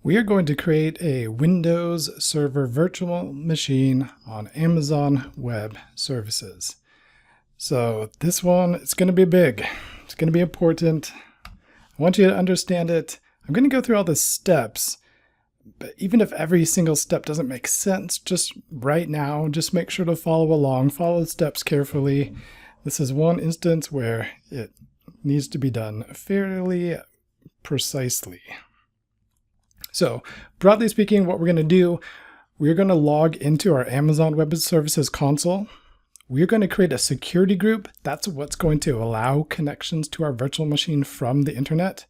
We are going to create a Windows Server virtual machine on Amazon Web Services. So this one, it's going to be big. It's going to be important. I want you to understand it. I'm going to go through all the steps, but even if every single step doesn't make sense, just right now, just make sure to follow along, follow the steps carefully. This is one instance where it needs to be done fairly precisely. So broadly speaking, what we're going to do, we're going to log into our Amazon Web Services console. We're going to create a security group. That's what's going to allow connections to our virtual machine from the internet.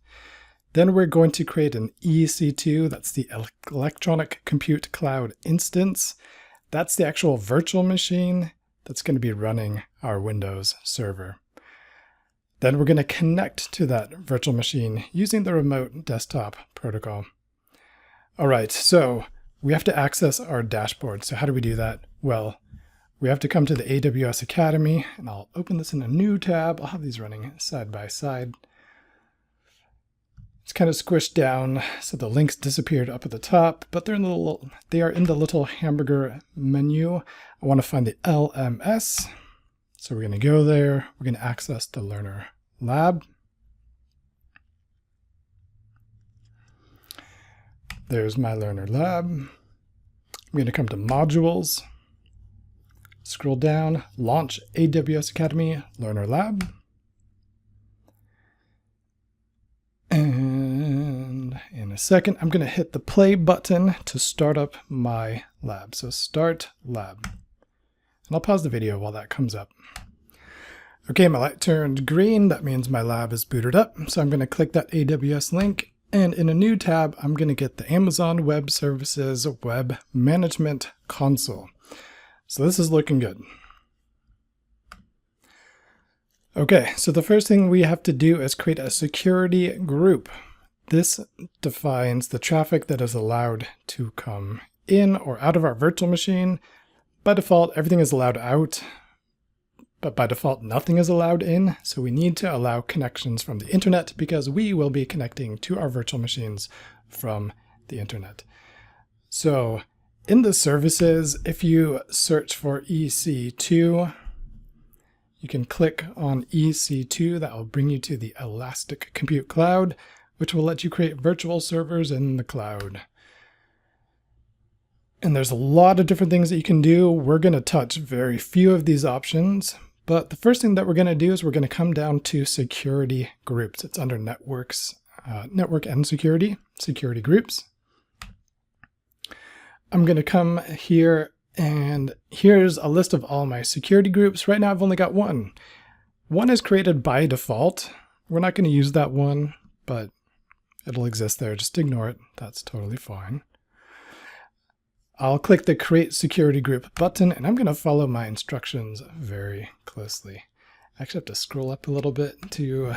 Then we're going to create an EC2, that's the Electronic Compute Cloud instance. That's the actual virtual machine that's going to be running our Windows server. Then we're going to connect to that virtual machine using the remote desktop protocol. All right, so we have to access our dashboard. So how do we do that? Well, we have to come to the AWS Academy, and I'll open this in a new tab. I'll have these running side by side. It's kind of squished down, so the links disappeared up at the top, but they are in the little hamburger menu. I want to find the LMS. So we're going to go there. We're going to access the Learner Lab. There's my Learner Lab. I'm going to come to Modules, scroll down, Launch AWS Academy Learner Lab. And in a second, I'm going to hit the play button to start up my lab. So Start Lab. And I'll pause the video while that comes up. Okay, my light turned green. That means my lab is booted up. So I'm going to click that AWS link. And in a new tab, I'm going to get the Amazon Web Services Web Management Console. So this is looking good. Okay, so the first thing we have to do is create a security group. This defines the traffic that is allowed to come in or out of our virtual machine. By default, everything is allowed out, but by default, nothing is allowed in. So we need to allow connections from the internet because we will be connecting to our virtual machines from the internet. So in the services, if you search for EC2, you can click on EC2. That will bring you to the Elastic Compute Cloud, which will let you create virtual servers in the cloud. And there's a lot of different things that you can do. We're going to touch very few of these options. But the first thing that we're going to do is we're going to come down to security groups. It's under networks, network and security groups. I'm going to come here, and here's a list of all my security groups. Right now I've only got one. One is created by default. We're not going to use that one, but it'll exist there. Just ignore it. That's totally fine. I'll click the Create Security Group button, and I'm going to follow my instructions very closely. I actually have to scroll up a little bit to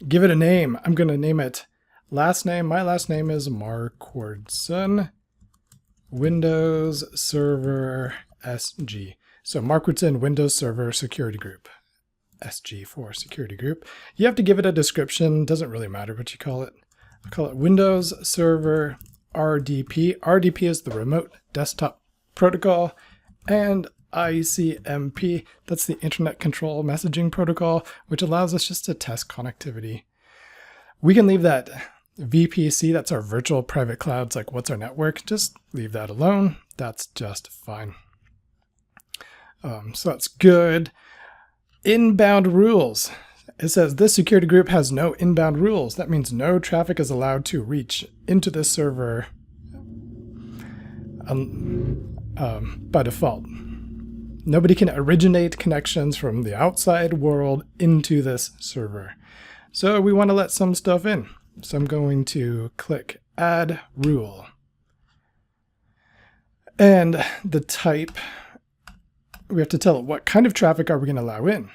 give it a name. I'm going to name it last name. My last name is Markwardson, Windows Server SG. So Markwardson Windows Server Security Group. SG for Security Group. You have to give it a description. Doesn't really matter what you call it. I'll call it Windows Server RDP. RDP is the Remote Desktop Protocol, and ICMP, that's the Internet Control Messaging Protocol, which allows us just to test connectivity. We can leave that VPC, that's our virtual private clouds, like what's our network, just leave that alone. That's just fine. So that's good. Inbound rules. It says this security group has no inbound rules. That means no traffic is allowed to reach into this server by default. Nobody can originate connections from the outside world into this server. So we want to let some stuff in. So I'm going to click Add Rule. And the type, we have to tell it what kind of traffic are we going to allow in.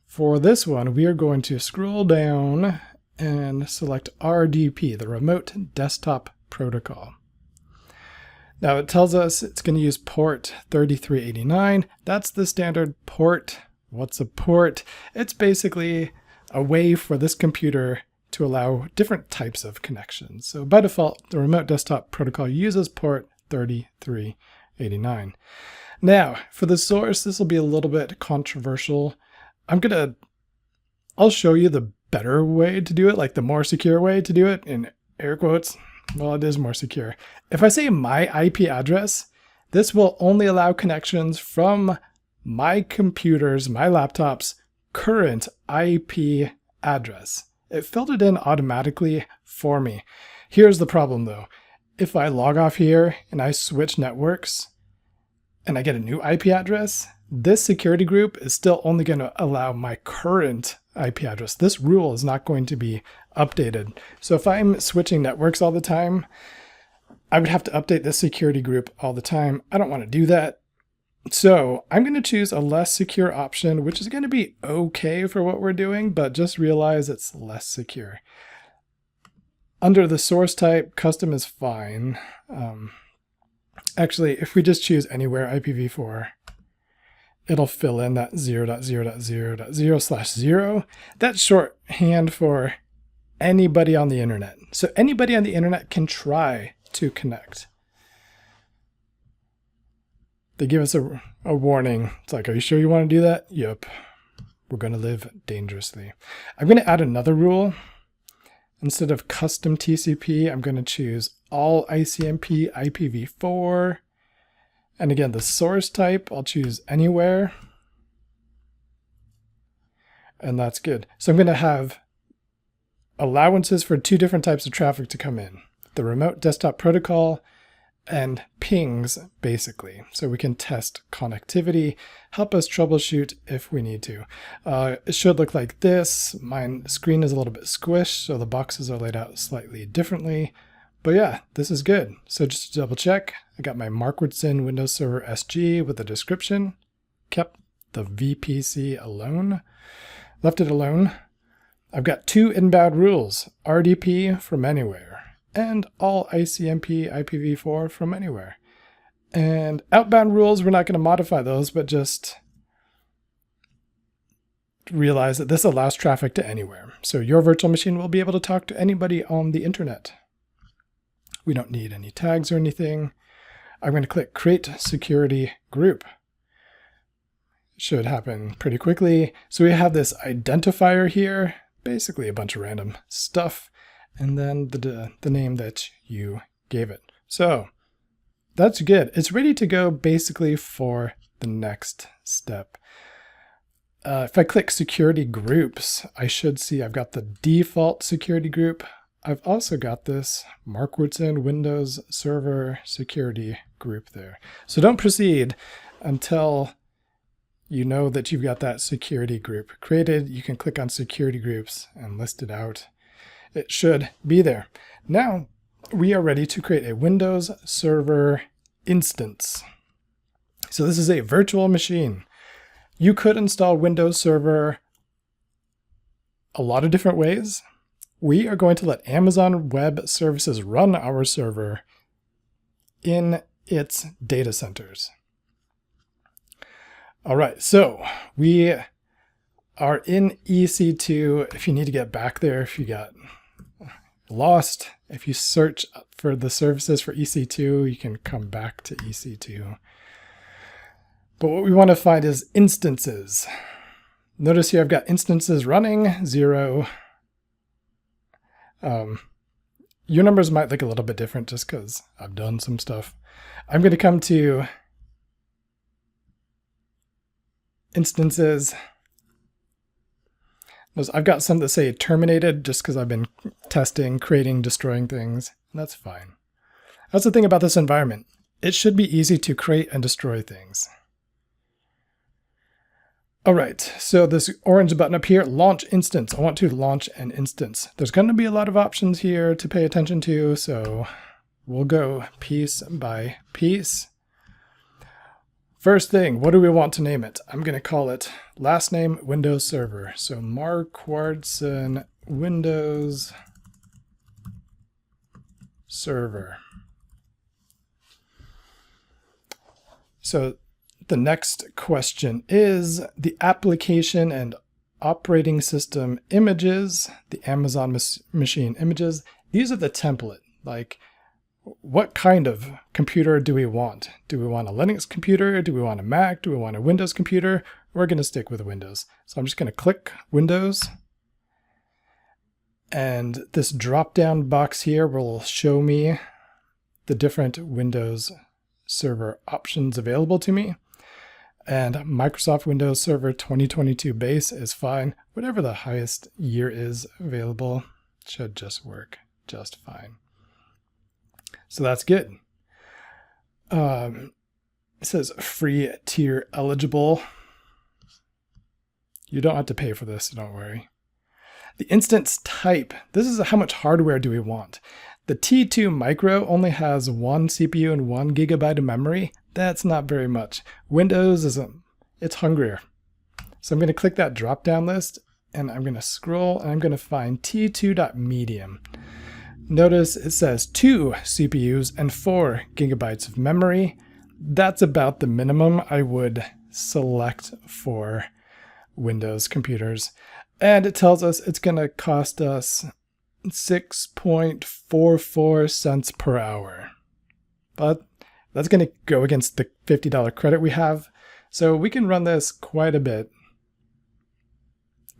For this one, we are going to scroll down and select RDP, the Remote Desktop Protocol. Now it tells us it's going to use port 3389. That's the standard port. What's a port? It's basically a way for this computer to allow different types of connections. So by default, the remote desktop protocol uses port 3389. Now, for the source, this will be a little bit controversial. I'll show you the better way to do it, like the more secure way to do it, in air quotes. Well, it is more secure. If I say my IP address, this will only allow connections from my computer's, my laptop's current IP address. It filled it in automatically for me. Here's the problem though. If I log off here and I switch networks and I get a new IP address, this security group is still only going to allow my current IP address. This rule is not going to be updated. So if I'm switching networks all the time, I would have to update this security group all the time. I don't want to do that. So I'm going to choose a less secure option, which is going to be okay for what we're doing, but just realize it's less secure. Under the source type, custom is fine. Actually, if we just choose anywhere IPv4, it'll fill in that 0.0.0.0/0. That's shorthand for anybody on the internet. So anybody on the internet can try to connect. They give us a warning. It's like, are you sure you want to do that? Yep. We're going to live dangerously. I'm going to add another rule. Instead of custom TCP, I'm going to choose all ICMP IPv4. And again, the source type, I'll choose anywhere. And that's good. So I'm going to have allowances for two different types of traffic to come in. The remote desktop protocol and pings, basically. So we can test connectivity, help us troubleshoot if we need to. It should look like this. My screen is a little bit squished, so the boxes are laid out slightly differently. But yeah, this is good. So just to double check, I got my Markwardson Windows Server SG with a description, kept the VPC alone, left it alone. I've got two inbound rules, RDP from anywhere, and all ICMP IPv4 from anywhere. And outbound rules, we're not going to modify those, but just realize that this allows traffic to anywhere. So your virtual machine will be able to talk to anybody on the internet. We don't need any tags or anything. I'm going to click Create Security Group. It should happen pretty quickly. So we have this identifier here, basically a bunch of random stuff, and then the name that you gave it. So that's good. It's ready to go basically for the next step. If I click Security Groups, I should see I've got the default security group. I've also got this Markwardson Windows Server Security Group there. So don't proceed until you know that you've got that security group created. You can click on Security Groups and list it out. It should be there. Now we are ready to create a Windows Server instance. So this is a virtual machine. You could install Windows Server a lot of different ways. We are going to let Amazon Web Services run our server in its data centers. All right, so we are in EC2. If you need to get back there, if you got lost, if you search for the services for EC2, you can come back to EC2. But what we want to find is instances. Notice here I've got instances running, 0. Your numbers might look a little bit different just because I've done some stuff. I'm going to come to instances. I've got some that say terminated just because I've been testing, creating, destroying things. And that's fine. That's the thing about this environment. It should be easy to create and destroy things. All right, so this orange button up here, launch instance. I want to launch an instance. There's going to be a lot of options here to pay attention to, so we'll go piece by piece. First thing, what do we want to name it? I'm going to call it last name Windows Server. So Markwardson Windows Server. So the next question is the application and operating system images, the Amazon machine images. These are the template. Like, what kind of computer do we want? Do we want a Linux computer? Do we want a Mac? Do we want a Windows computer? We're going to stick with Windows. So I'm just going to click Windows. And this drop-down box here will show me the different Windows Server options available to me. And Microsoft Windows Server 2022 base is fine. Whatever the highest year is available should just work just fine. So that's good. It says free tier eligible. You don't have to pay for this, so don't worry. The instance type. This is how much hardware do we want. The T2 Micro only has 1 CPU and 1 GB of memory. That's not very much. Windows it's hungrier. So I'm going to click that drop-down list, and I'm going to scroll, and I'm going to find T2.medium. Notice it says 2 CPUs and 4 GB of memory. That's about the minimum I would select for Windows computers. And it tells us it's going to cost us 6.44 cents per hour. But that's going to go against the $50 credit we have. So we can run this quite a bit.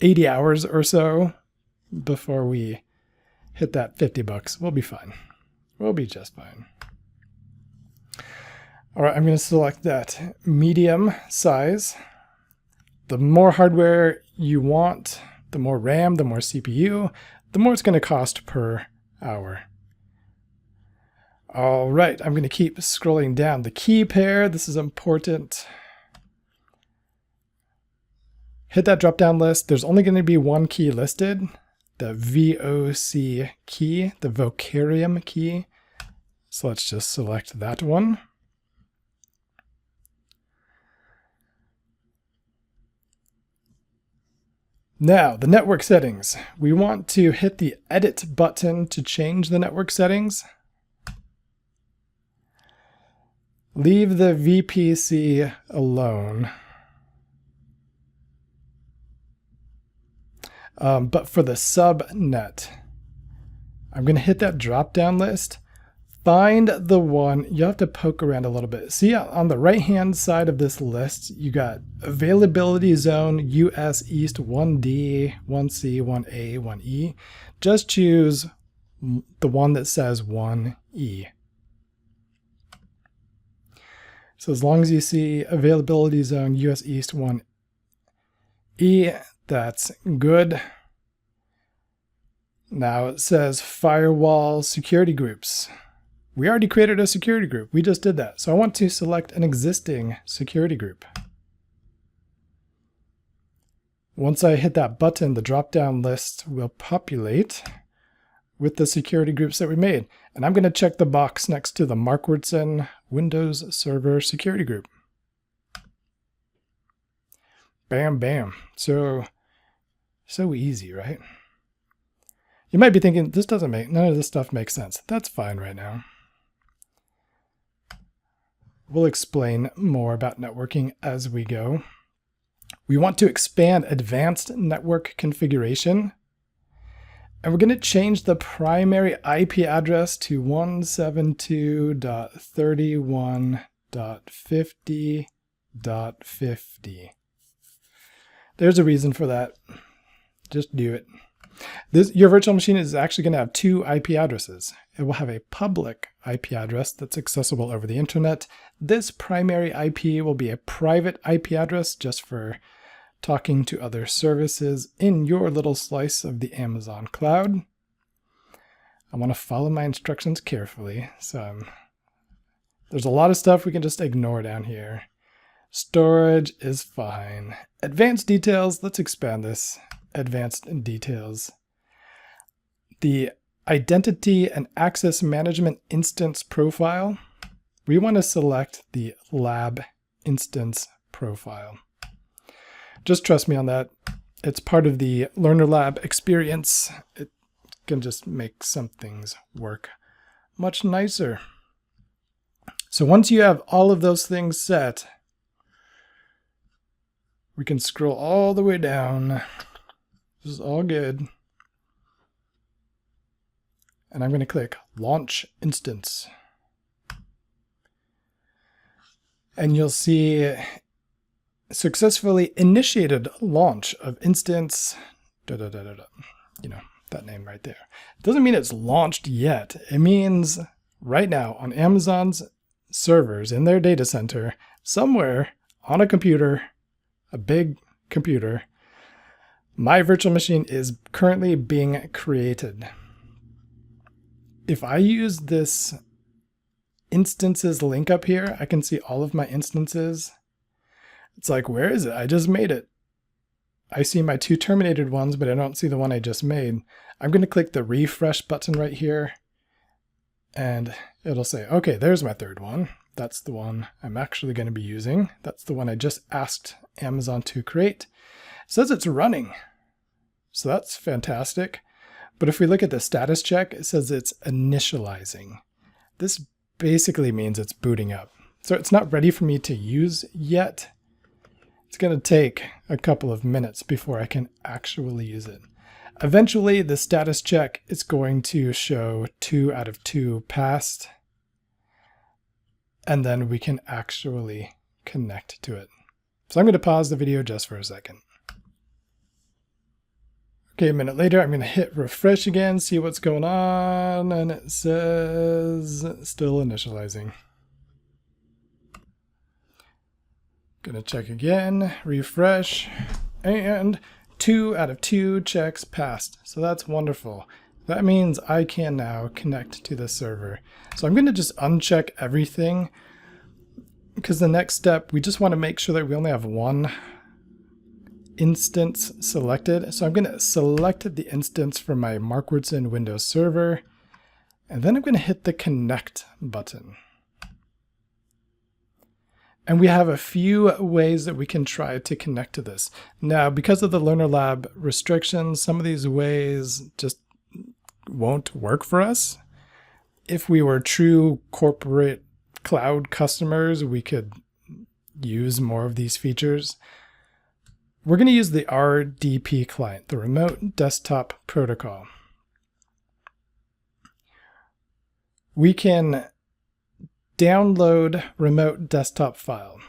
80 hours or so before we hit that 50 bucks. We'll be fine. We'll be just fine. All right, I'm going to select that medium size. The more hardware you want, the more RAM, the more CPU, the more it's going to cost per hour. All right, I'm going to keep scrolling down. The key pair, this is important. Hit that drop-down list. There's only going to be one key listed, the VOC key, the Vocarium key. So let's just select that one. Now, the network settings. We want to hit the Edit button to change the network settings. Leave the VPC alone. But for the subnet, I'm going to hit that drop-down list. Find the one, you have to poke around a little bit. See on the right-hand side of this list, you got availability zone US East 1D, 1C, 1A, 1E. Just choose the one that says 1E. So as long as you see availability zone US East 1E, that's good. Now it says firewall security groups. We already created a security group. We just did that. So I want to select an existing security group. Once I hit that button, the drop-down list will populate with the security groups that we made. And I'm going to check the box next to the Markwardson Windows Server Security Group. Bam, bam. So easy, right? You might be thinking, none of this stuff makes sense. That's fine right now. We'll explain more about networking as we go. We want to expand advanced network configuration. And we're going to change the primary IP address to 172.31.50.50. There's a reason for that. Just do it. Your virtual machine is actually going to have 2 IP addresses. It will have a public IP address that's accessible over the internet. This primary IP will be a private IP address just for talking to other services in your little slice of the Amazon cloud. I want to follow my instructions carefully. So there's a lot of stuff we can just ignore down here. Storage is fine. Advanced details, let's expand this. Advanced details. The identity and access management instance profile. We want to select the lab instance profile. Just trust me on that. It's part of the Learner Lab experience. It can just make some things work much nicer. So once you have all of those things set, we can scroll all the way down This is all good. And I'm going to click Launch Instance. And you'll see successfully initiated launch of instance, you know, that name right there. It doesn't mean it's launched yet. It means right now on Amazon's servers in their data center, somewhere on a computer, a big computer, my virtual machine is currently being created. If I use this instances link up here, I can see all of my instances. It's like, where is it? I just made it. I see my 2 terminated ones, but I don't see the one I just made. I'm going to click the refresh button right here, and it'll say, okay, there's my 3rd one. That's the one I'm actually going to be using. That's the one I just asked Amazon to create. It says it's running, so that's fantastic. But if we look at the status check, it says it's initializing. This basically means it's booting up. So it's not ready for me to use yet. It's going to take a couple of minutes before I can actually use it. Eventually, the status check is going to show 2 out of 2 passed, and then we can actually connect to it. So I'm going to pause the video just for a second. Okay, a minute later, I'm going to hit refresh again, see what's going on, and it says still initializing. Gonna check again, refresh, and 2 out of 2 checks passed. So that's wonderful. That means I can now connect to the server. So I'm gonna just uncheck everything, because the next step, we just want to make sure that we only have 1 instance selected. So I'm going to select the instance for my Markwardson Windows Server, and then I'm going to hit the connect button. And we have a few ways that we can try to connect to this. Now, because of the Learner Lab restrictions, some of these ways just won't work for us. If we were true corporate cloud customers, we could use more of these features. We're going to use the RDP client, the Remote Desktop Protocol. We can download remote desktop file.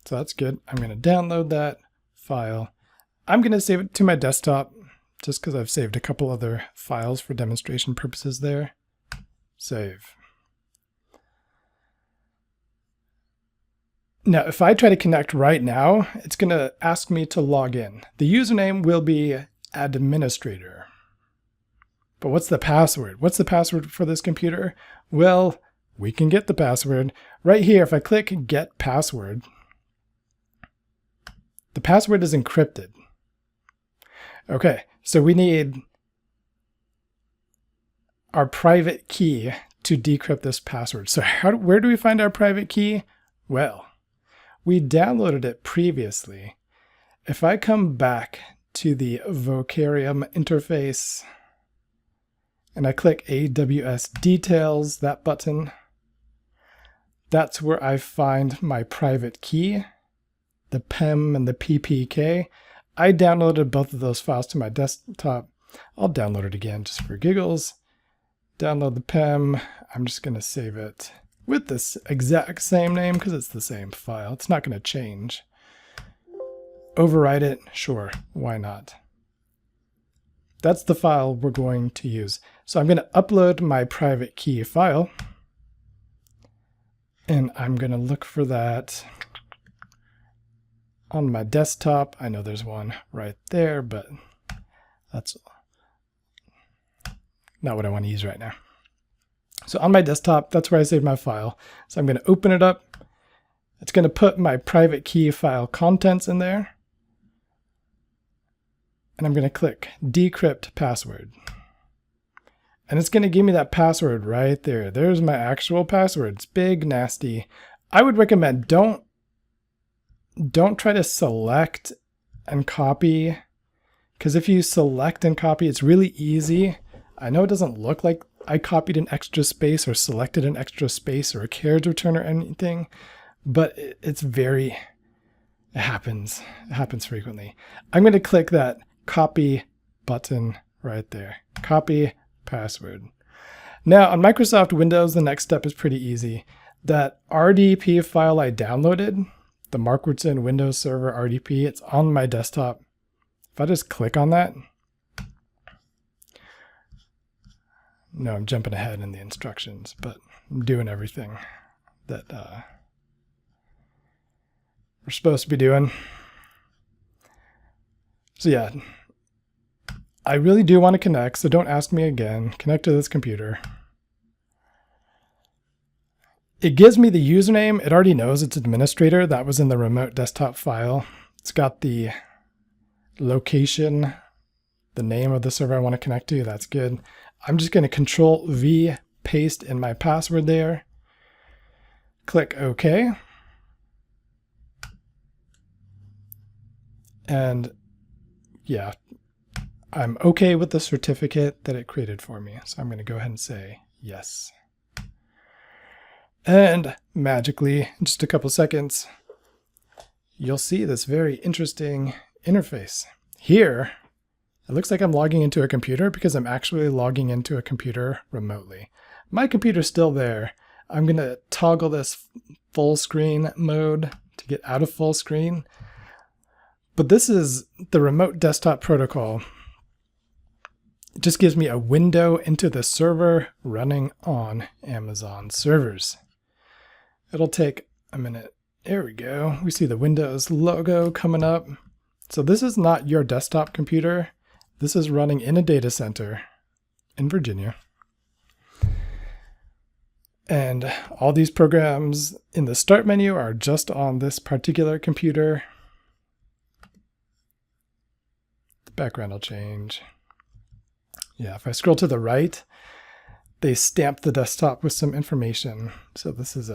So that's good. I'm going to download that file. I'm going to save it to my desktop just because I've saved a couple other files for demonstration purposes there. Save. Now, if I try to connect right now, it's going to ask me to log in. The username will be administrator. But what's the password? What's the password for this computer? Well, we can get the password. Right here, if I click Get Password, the password is encrypted. Okay, so we need our private key to decrypt this password. So where do we find our private key? Well, we downloaded it previously. If I come back to the Vocarium interface and I click AWS Details, that button, that's where I find my private key, the PEM and the PPK. I downloaded both of those files to my desktop. I'll download it again just for giggles. Download the PEM. I'm just going to save it with this exact same name because it's the same file. It's not going to change. Overwrite it. Sure, why not? That's the file we're going to use. So I'm going to upload my private key file. And I'm going to look for that on my desktop. I know there's one right there, but that's not what I want to use right now. So on my desktop, that's where I saved my file. So I'm going to open it up. It's going to put my private key file contents in there. And I'm going to click Decrypt Password. And it's going to give me that password right there. There's my actual password. It's big, nasty. I would recommend don't try to select and copy, because if you select and copy, it's really easy. I know it doesn't look like I copied an extra space or selected an extra space or a carriage return or anything, but it happens. It happens frequently. I'm going to click that copy button right there. Copy password. Now on Microsoft Windows, the next step is pretty easy. That RDP file I downloaded, the Markwartson Windows Server RDP, it's on my desktop. If I just click on that, no, I'm jumping ahead in the instructions, but I'm doing everything that we're supposed to be doing. So yeah, I really do want to connect, so don't ask me again. Connect to this computer. It gives me the username. It already knows it's administrator. That was in the remote desktop file. It's got the location, the name of the server I want to connect to. That's good. I'm just going to Control V, paste in my password there. Click OK. And yeah, I'm okay with the certificate that it created for me. So I'm going to go ahead and say yes. And magically, in just a couple seconds, you'll see this very interesting interface. Here, it looks like I'm logging into a computer because I'm actually logging into a computer remotely. My computer's still there. I'm going to toggle this full screen mode to get out of full screen. But this is the remote desktop protocol. It just gives me a window into the server running on Amazon servers. It'll take a minute. There we go. We see the Windows logo coming up. So this is not your desktop computer. This is running in a data center in Virginia. And all these programs in the start menu are just on this particular computer. The background will change. Yeah, if I scroll to the right, they stamp the desktop with some information. So this is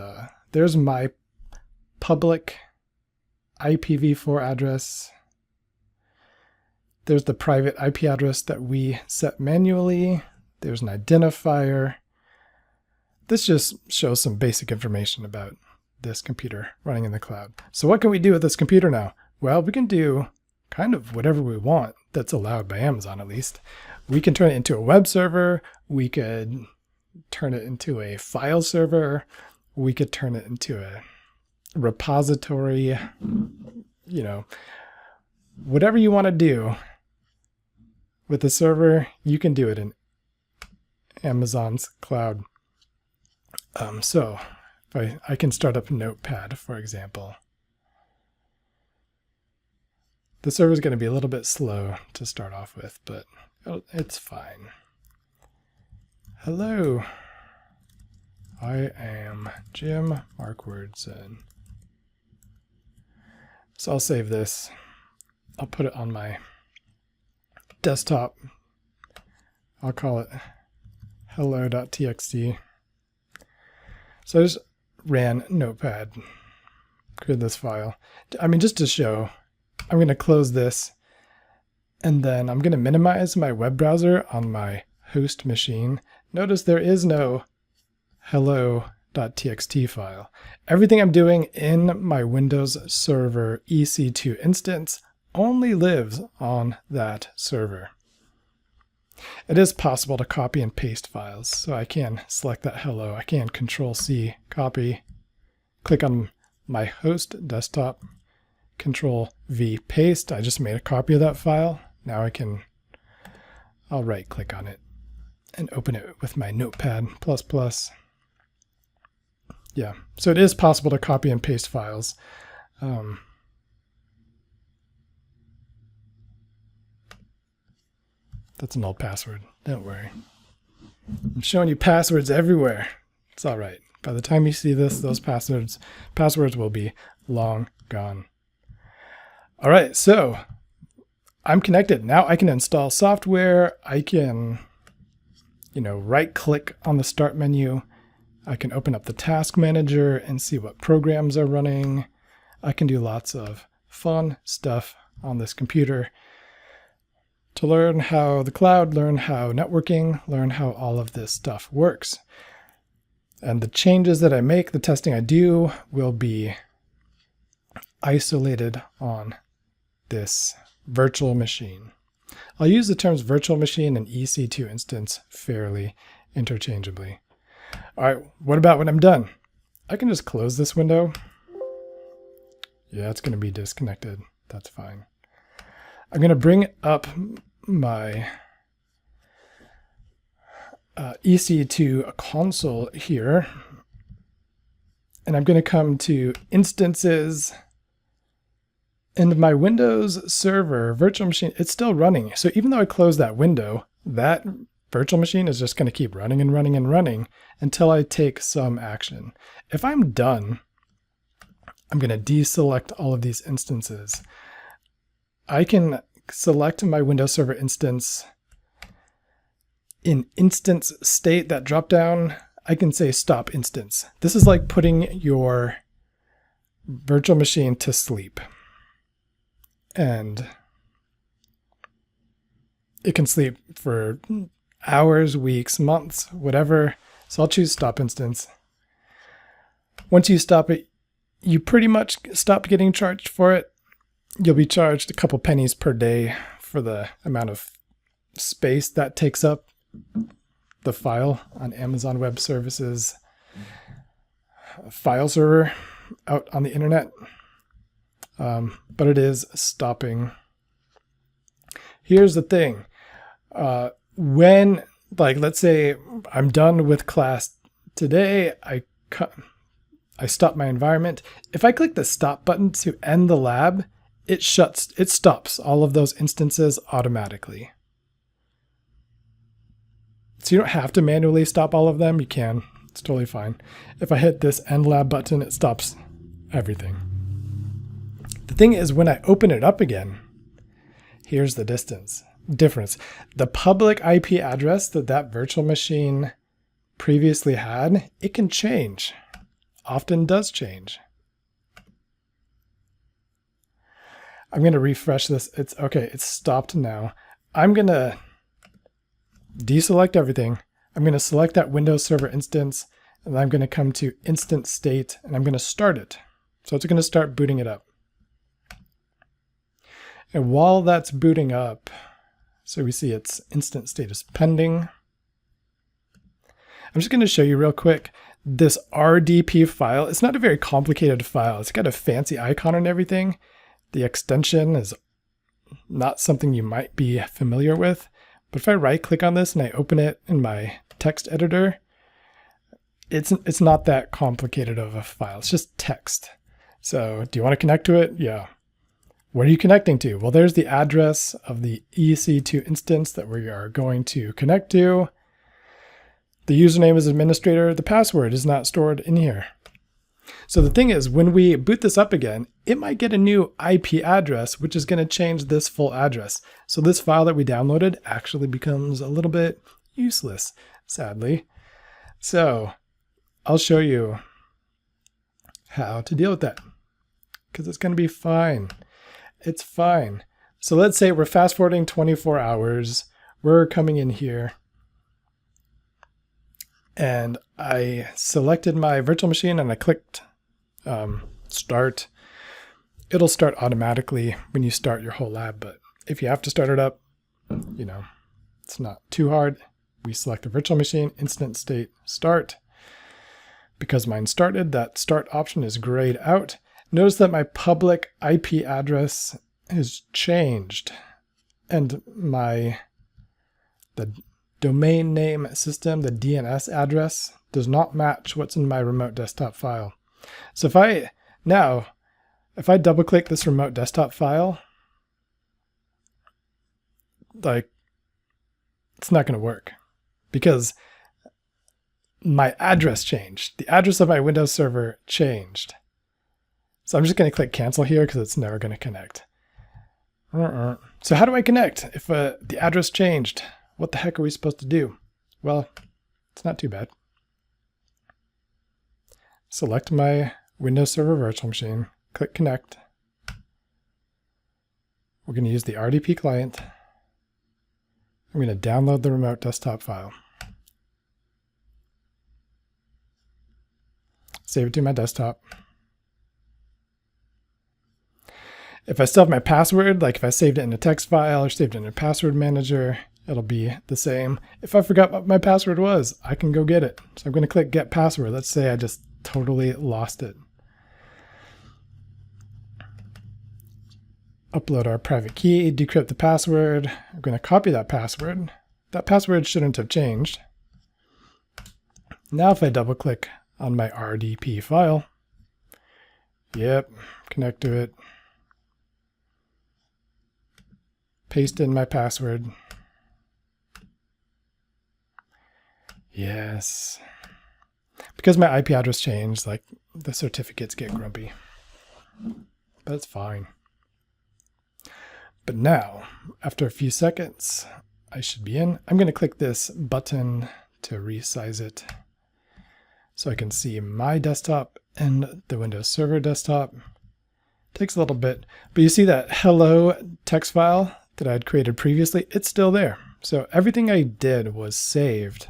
there's my public IPv4 address. There's the private IP address that we set manually. There's an identifier. This just shows some basic information about this computer running in the cloud. So what can we do with this computer now? Well, we can do kind of whatever we want that's allowed by Amazon, at least. We can turn it into a web server. We could turn it into a file server. We could turn it into a repository, you know, whatever you want to do with the server, you can do it in Amazon's cloud. So if I can start up Notepad, for example. The server is going to be a little bit slow to start off with, but it's fine. Hello. I am Jim Markwartson. So I'll save this. I'll put it on my desktop. I'll call it hello.txt. So I just ran Notepad, created this file. I mean, just to show, I'm going to close this, and then I'm going to minimize my web browser on my host machine. Notice there is no hello.txt file. Everything I'm doing in my Windows Server EC2 instance only lives on that server. It is possible to copy and paste files, so I can select that hello. I can Control-C, copy, click on my host desktop, Control-V, paste. I just made a copy of that file. Now I'll right-click on it and open it with my Notepad++. Yeah, so it is possible to copy and paste files. That's an old password. Don't worry. I'm showing you passwords everywhere. It's all right. By the time you see this, those passwords will be long gone. All right, so I'm connected. Now I can install software. I can, right-click on the start menu. I can open up the task manager and see what programs are running. I can do lots of fun stuff on this computer to learn how the cloud, learn how networking, learn how all of this stuff works. And the changes that I make, the testing I do, will be isolated on this virtual machine. I'll use the terms virtual machine and EC2 instance fairly interchangeably. All right, what about when I'm done? I can just close this window. Yeah, it's going to be disconnected. That's fine. I'm going to bring up my EC2 console here, and I'm going to come to instances, and my Windows Server virtual machine, it's still running. So even though I close that window, that virtual machine is just going to keep running and running and running until I take some action. If I'm done, I'm going to deselect all of these instances. I can select my Windows Server instance in instance state, that drop down. I can say stop instance. This is like putting your virtual machine to sleep. And it can sleep for hours, weeks, months, whatever. So I'll choose stop instance. Once you stop it, you pretty much stop getting charged for it. You'll be charged a couple pennies per day for the amount of space that takes up the file on Amazon Web Services file server out on the internet. But it is stopping. Here's the thing. When, like, let's say I'm done with class today, I stop my environment. If I click the stop button to end the lab, it stops all of those instances automatically. So you don't have to manually stop all of them. You can. It's totally fine. If I hit this end lab button, it stops everything. The thing is, when I open it up again, here's the difference. The public IP address that virtual machine previously had, it can change. Often does change. I'm going to refresh this. It's okay. It's stopped now. I'm going to deselect everything. I'm going to select that Windows Server instance, and I'm going to come to instance state, and I'm going to start it. So it's going to start booting it up. And while that's booting up, so we see its instance status pending. I'm just going to show you real quick this RDP file. It's not a very complicated file. It's got a fancy icon and everything. The extension is not something you might be familiar with. But if I right click on this and I open it in my text editor, it's not that complicated of a file. It's just text. So do you want to connect to it? Yeah. What are you connecting to? Well, there's the address of the EC2 instance that we are going to connect to. The username is administrator. The password is not stored in here. So the thing is, when we boot this up again, it might get a new IP address, which is going to change this full address. So this file that we downloaded actually becomes a little bit useless, sadly. So I'll show you how to deal with that, because it's going to be fine. It's fine. So let's say we're fast forwarding 24 hours. We're coming in here, and I selected my virtual machine and I clicked start. It'll start automatically when you start your whole lab, but if you have to start it up, you know, it's not too hard. We select the virtual machine, instance state, start. Because mine started, that start option is grayed out. Notice that my public IP address has changed, and the domain name system, the DNS address, does not match what's in my remote desktop file. So if I double click this remote desktop file, like, it's not going to work because my address changed. The address of my Windows server changed. So I'm just going to click cancel here because it's never going to connect. So how do I connect if the address changed? What the heck are we supposed to do? Well, it's not too bad. Select my Windows Server virtual machine, click connect. We're going to use the RDP client. I'm going to download the remote desktop file. Save it to my desktop. If I still have my password, like if I saved it in a text file or saved it in a password manager, it'll be the same. If I forgot what my password was, I can go get it. So I'm going to click Get Password. Let's say I just totally lost it. Upload our private key, decrypt the password. I'm going to copy that password. That password shouldn't have changed. Now if I double click on my RDP file, yep, connect to it, paste in my password. Yes. Because my IP address changed, like the certificates get grumpy. But it's fine. But now, after a few seconds, I should be in. I'm going to click this button to resize it so I can see my desktop and the Windows Server desktop. Takes a little bit, but you see that hello text file that I had created previously? It's still there. So everything I did was saved,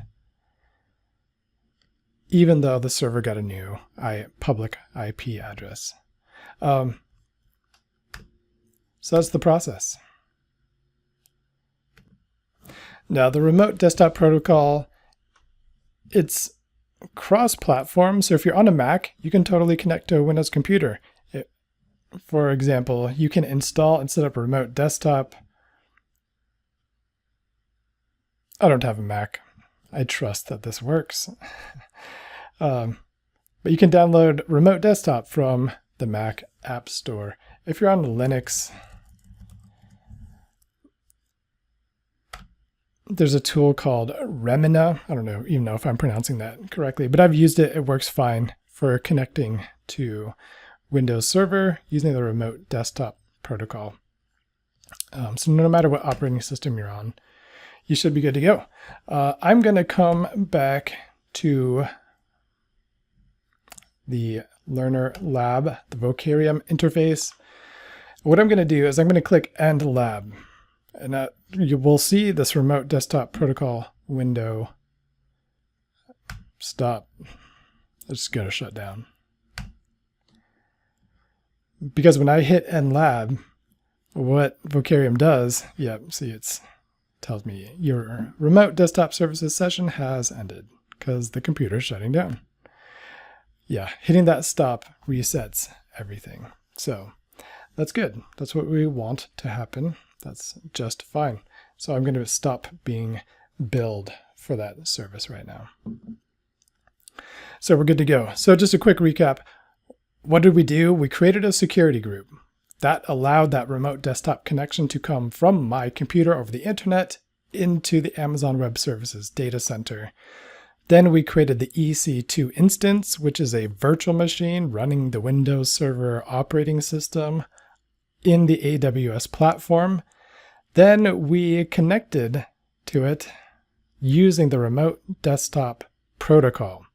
even though the server got a new public IP address. So that's the process. Now the remote desktop protocol, it's cross-platform. So if you're on a Mac, you can totally connect to a Windows computer. For example, you can install and set up a remote desktop. I don't have a Mac. I trust that this works. But you can download remote desktop from the Mac App Store. If you're on Linux, there's a tool called Remina. I don't even know if I'm pronouncing that correctly, but I've used it. It works fine for connecting to Windows Server using the remote desktop protocol. So no matter what operating system you're on, you should be good to go. I'm going to come back to the Learner Lab, the Vocarium interface. What I'm going to do is I'm going to click End Lab. And you will see this remote desktop protocol window stop. It's just going to shut down. Because when I hit End Lab, what Vocarium does, see it tells me your remote desktop services session has ended because the computer's shutting down. Yeah, hitting that stop resets everything. So that's good. That's what we want to happen. That's just fine. So I'm going to stop being billed for that service right now. So we're good to go. So just a quick recap. What did we do? We created a security group that allowed that remote desktop connection to come from my computer over the internet into the Amazon Web Services data center. Then we created the EC2 instance, which is a virtual machine running the Windows Server operating system in the AWS platform. Then we connected to it using the remote desktop protocol.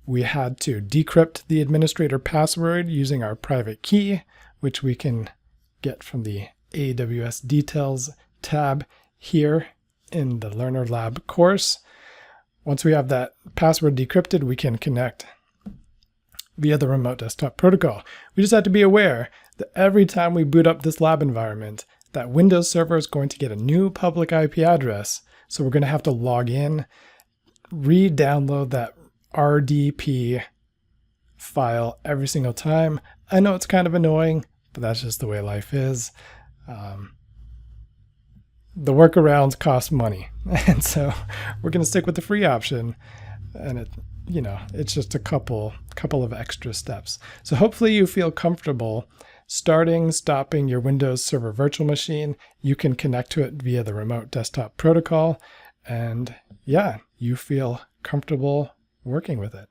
We had to decrypt the administrator password using our private key, which we can get from the AWS Details tab here in the Learner Lab course. Once we have that password decrypted, we can connect via the remote desktop protocol. We just have to be aware that every time we boot up this lab environment, that Windows Server is going to get a new public IP address. So we're going to have to log in, re-download that RDP file every single time. I know it's kind of annoying, but that's just the way life is. The workarounds cost money, and so we're going to stick with the free option. And it's just a couple of extra steps. So hopefully you feel comfortable stopping your Windows Server virtual machine. You can connect to it via the remote desktop protocol, and you feel comfortable working with it.